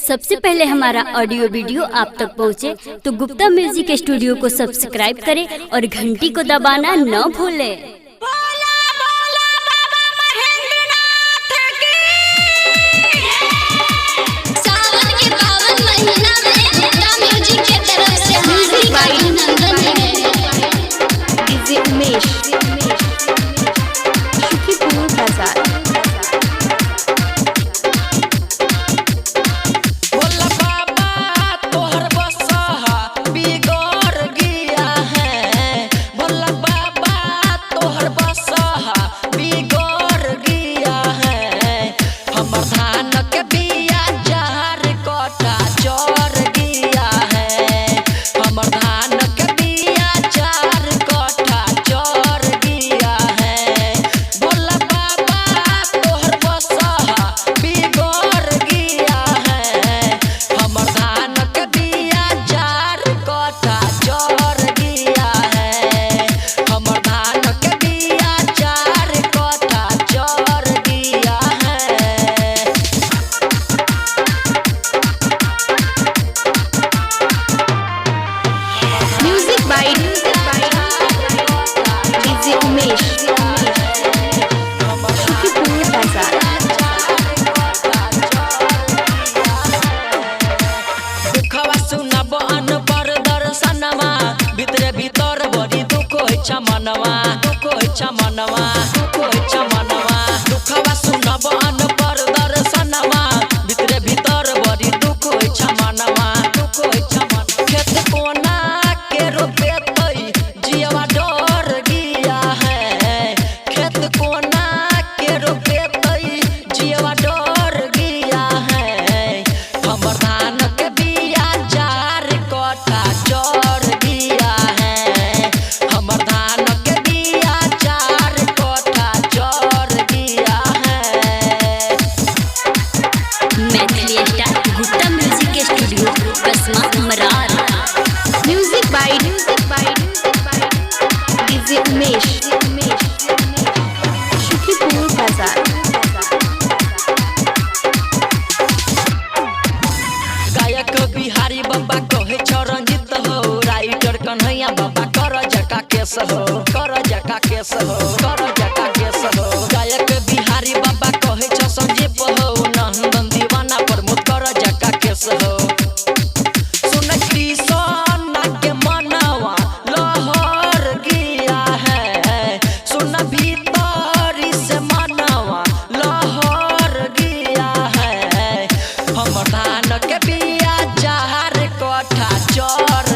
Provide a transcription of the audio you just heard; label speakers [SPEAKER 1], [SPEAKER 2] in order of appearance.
[SPEAKER 1] सबसे पहले हमारा ऑडियो वीडियो आप तक पहुंचे तो गुप्ता म्यूजिक स्टूडियो को सब्सक्राइब करें और घंटी को दबाना न भूलें।
[SPEAKER 2] मनवा दुखवा सुनब अनपर दर्शनवा भीतरे भीतर बड़ी दुख होइ छ मनवा खेत कोना के रोपेतै जियवा डर गिया है खेत कोना के रोपेतै जियवा डर गिया है हमर धान के बिया 4 कट्ठा चढ़ गिया है हमर धान के बिया 4 कट्ठा चढ़ गिया है।
[SPEAKER 1] Maithili star Gupta music studio Kasma Marar.
[SPEAKER 3] Music by DJ Umesh Shukipur बाजार।
[SPEAKER 2] गायक बिहारी बाबा कहे छ रंजित हो राइटर कन्हैया बाबा कर जका केस हो गायक बिहारी बाबा कहे छ संजीव हो नंदन दीवाना प्रमोद कर जका केस हो सुन कृष्ण के मनवा लहर गिया है सुन भीतरी से मनवा लहर गिया है हमर धान के बिया 4 कट्ठा चढ़